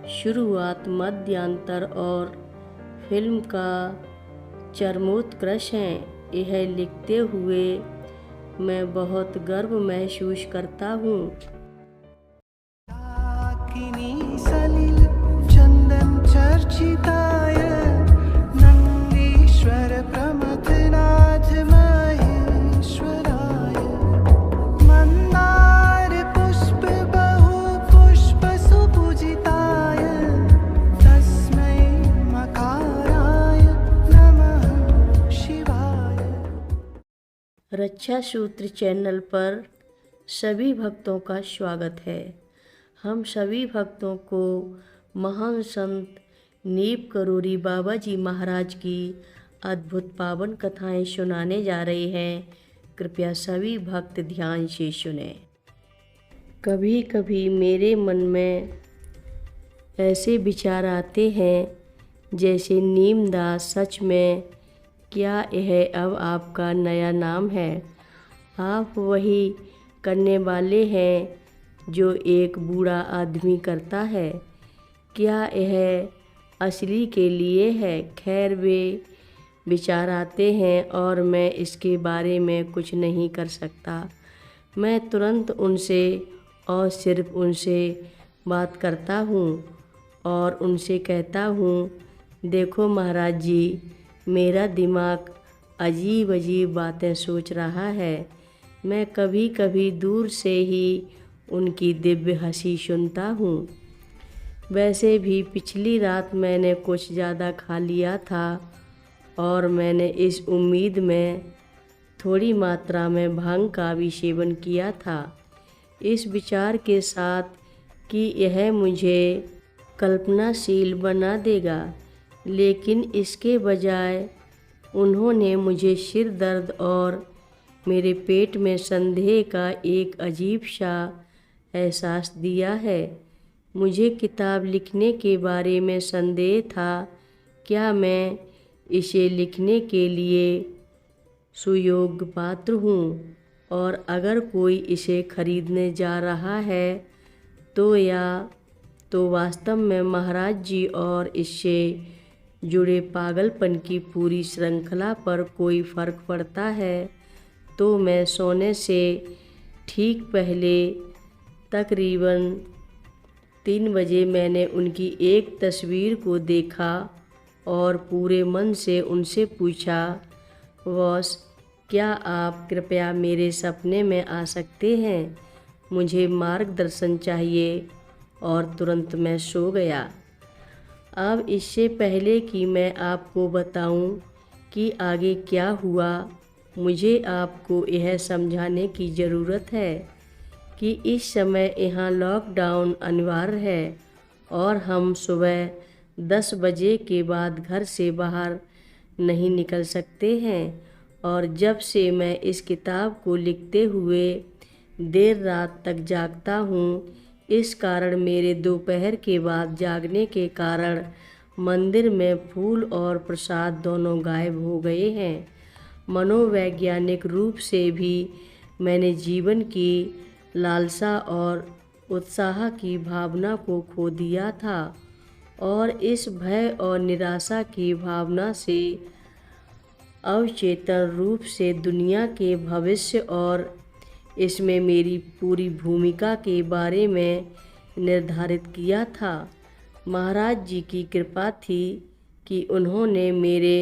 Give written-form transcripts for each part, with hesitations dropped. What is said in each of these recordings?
शुरुआत, मध्यांतर और फिल्म का चरमोत्कर्ष है। यह लिखते हुए मैं बहुत गर्व महसूस करता हूँ। सलिल चंदन चर्चिताय नंदीश्वर प्रमथनाथ महेश्वराय मंदार पुष्प बहु पुष्प सुपूजिताय तस्मै मकाराय नमः शिवाय। रक्षा सूत्र चैनल पर सभी भक्तों का स्वागत है। हम सभी भक्तों को महान संत नीप करोरी बाबा जी महाराज की अद्भुत पावन कथाएं सुनाने जा रहे हैं। कृपया सभी भक्त ध्यान से सुने। कभी कभी मेरे मन में ऐसे विचार आते हैं जैसे नीमदास, सच में क्या यह अब आपका नया नाम है? आप वही करने वाले हैं जो एक बूढ़ा आदमी करता है। क्या यह असली के लिए है? खैर, वे विचार आते हैं और मैं इसके बारे में कुछ नहीं कर सकता। मैं तुरंत उनसे और सिर्फ उनसे बात करता हूँ और उनसे कहता हूँ, देखो महाराज जी, मेरा दिमाग अजीब अजीब बातें सोच रहा है। मैं कभी कभी दूर से ही उनकी दिव्य हंसी सुनता हूँ। वैसे भी पिछली रात मैंने कुछ ज़्यादा खा लिया था और मैंने इस उम्मीद में थोड़ी मात्रा में भांग का भी सेवन किया था, इस विचार के साथ कि यह मुझे कल्पनाशील बना देगा। लेकिन इसके बजाय उन्होंने मुझे सिर दर्द और मेरे पेट में संदेह का एक अजीब सा एहसास दिया है। मुझे किताब लिखने के बारे में संदेह था। क्या मैं इसे लिखने के लिए सुयोग्य पात्र हूँ? और अगर कोई इसे खरीदने जा रहा है तो वास्तव में महाराज जी और इससे जुड़े पागलपन की पूरी श्रृंखला पर कोई फ़र्क पड़ता है तो मैं सोने से ठीक पहले तकरीबन 3 बजे मैंने उनकी एक तस्वीर को देखा और पूरे मन से उनसे पूछा, बॉस, क्या आप कृपया मेरे सपने में आ सकते हैं? मुझे मार्गदर्शन चाहिए। और तुरंत मैं सो गया। अब इससे पहले कि मैं आपको बताऊं कि आगे क्या हुआ, मुझे आपको यह समझाने की ज़रूरत है कि इस समय यहाँ लॉकडाउन अनिवार्य है और हम सुबह 10 बजे के बाद घर से बाहर नहीं निकल सकते हैं। और जब से मैं इस किताब को लिखते हुए देर रात तक जागता हूँ, इस कारण मेरे दोपहर के बाद जागने के कारण मंदिर में फूल और प्रसाद दोनों गायब हो गए हैं। मनोवैज्ञानिक रूप से भी मैंने जीवन की लालसा और उत्साह की भावना को खो दिया था और इस भय और निराशा की भावना से अवचेतन रूप से दुनिया के भविष्य और इसमें मेरी पूरी भूमिका के बारे में निर्धारित किया था। महाराज जी की कृपा थी कि उन्होंने मेरे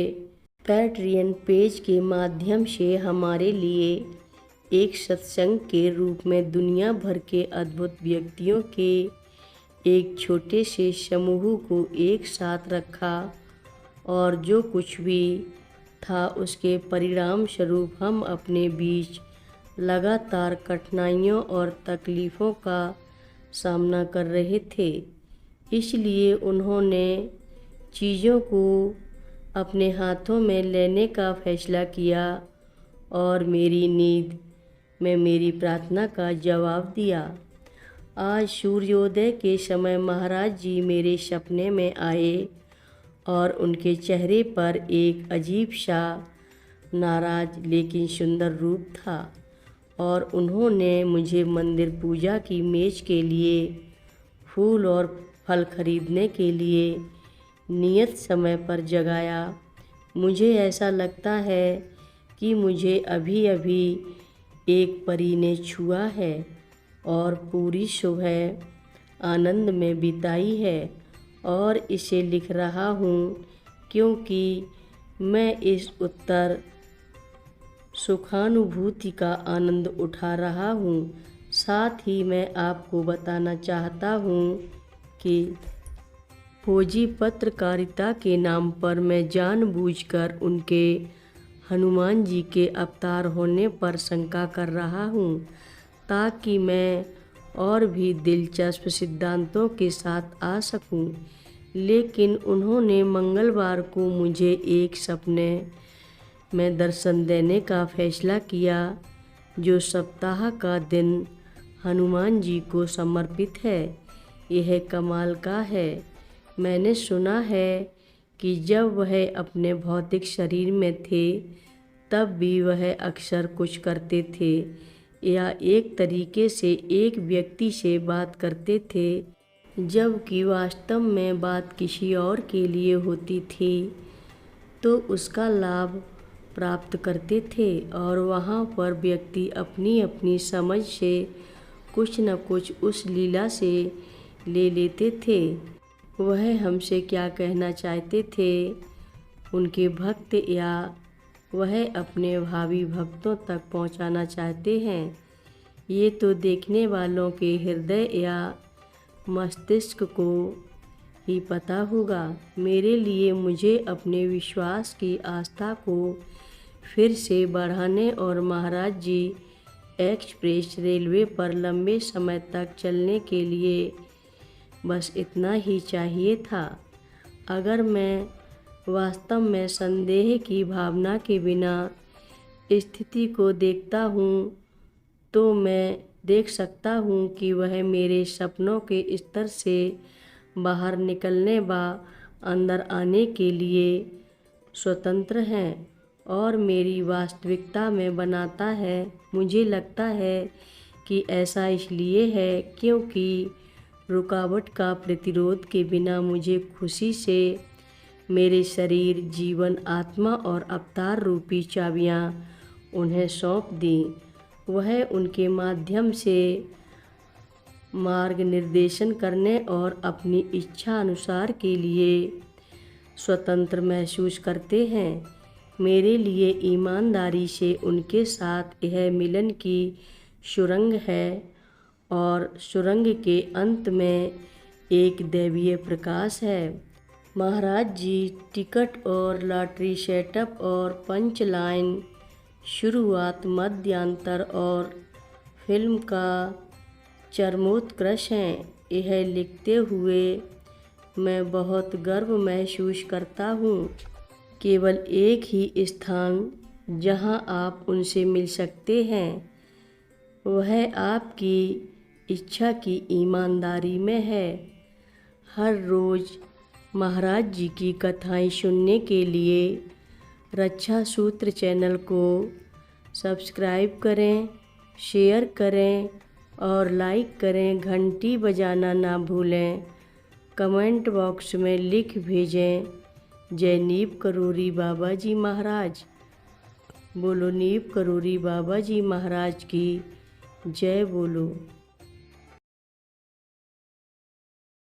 पैट्रियन पेज के माध्यम से हमारे लिए एक सत्संग के रूप में दुनिया भर के अद्भुत व्यक्तियों के एक छोटे से समूह को एक साथ रखा और जो कुछ भी था उसके परिणाम स्वरूप हम अपने बीच लगातार कठिनाइयों और तकलीफ़ों का सामना कर रहे थे। इसलिए उन्होंने चीज़ों को अपने हाथों में लेने का फैसला किया और मेरी नींद में मेरी प्रार्थना का जवाब दिया। आज सूर्योदय के समय महाराज जी मेरे सपने में आए और उनके चेहरे पर एक अजीब सा नाराज़ लेकिन सुंदर रूप था और उन्होंने मुझे मंदिर पूजा की मेज के लिए फूल और फल खरीदने के लिए नियत समय पर जगाया। मुझे ऐसा लगता है कि मुझे अभी अभी एक परी ने छुआ है और पूरी सुबह आनंद में बिताई है और इसे लिख रहा हूँ क्योंकि मैं इस उत्तर सुखानुभूति का आनंद उठा रहा हूँ। साथ ही मैं आपको बताना चाहता हूँ कि फौजी पत्रकारिता के नाम पर मैं जानबूझकर उनके हनुमान जी के अवतार होने पर शंका कर रहा हूँ ताकि मैं और भी दिलचस्प सिद्धांतों के साथ आ सकूँ। लेकिन उन्होंने मंगलवार को मुझे एक सपने में दर्शन देने का फैसला किया जो सप्ताह का दिन हनुमान जी को समर्पित है। यह कमाल का है। मैंने सुना है कि जब वह अपने भौतिक शरीर में थे तब भी वह अक्सर कुछ करते थे या एक तरीके से एक व्यक्ति से बात करते थे जबकि वास्तव में बात किसी और के लिए होती थी तो उसका लाभ प्राप्त करते थे और वहाँ पर व्यक्ति अपनी अपनी समझ से कुछ न कुछ उस लीला से ले लेते थे। वह हमसे क्या कहना चाहते थे उनके भक्त या वह अपने भावी भक्तों तक पहुंचाना चाहते हैं, ये तो देखने वालों के हृदय या मस्तिष्क को ही पता होगा। मेरे लिए मुझे अपने विश्वास की आस्था को फिर से बढ़ाने और महाराज जी एक्सप्रेस रेलवे पर लंबे समय तक चलने के लिए बस इतना ही चाहिए था। अगर मैं वास्तव में संदेह की भावना के बिना स्थिति को देखता हूँ तो मैं देख सकता हूँ कि वह मेरे सपनों के स्तर से बाहर निकलने व अंदर आने के लिए स्वतंत्र हैं और मेरी वास्तविकता में बनाता है। मुझे लगता है कि ऐसा इसलिए है क्योंकि रुकावट का प्रतिरोध के बिना मुझे खुशी से मेरे शरीर, जीवन, आत्मा और अवतार रूपी चाबियाँ उन्हें सौंप दी। वह उनके माध्यम से मार्ग निर्देशन करने और अपनी इच्छा अनुसार के लिए स्वतंत्र महसूस करते हैं। मेरे लिए ईमानदारी से उनके साथ यह मिलन की सुरंग है और सुरंग के अंत में एक दैवीय प्रकाश है। महाराज जी टिकट और लॉटरी सेटअप और पंच लाइन, शुरुआत, मध्यांतर और फिल्म का चरमोत्कर्ष हैं। यह लिखते हुए मैं बहुत गर्व महसूस करता हूँ। केवल एक ही स्थान जहाँ आप उनसे मिल सकते हैं वह आपकी इच्छा की ईमानदारी में है। हर रोज़ महाराज जी की कथाएं सुनने के लिए रक्षा सूत्र चैनल को सब्सक्राइब करें, शेयर करें और लाइक करें। घंटी बजाना ना भूलें। कमेंट बॉक्स में लिख भेजें, जय नीप करोरी बाबा जी महाराज। बोलो नीप करोरी बाबा जी महाराज की जय बोलो।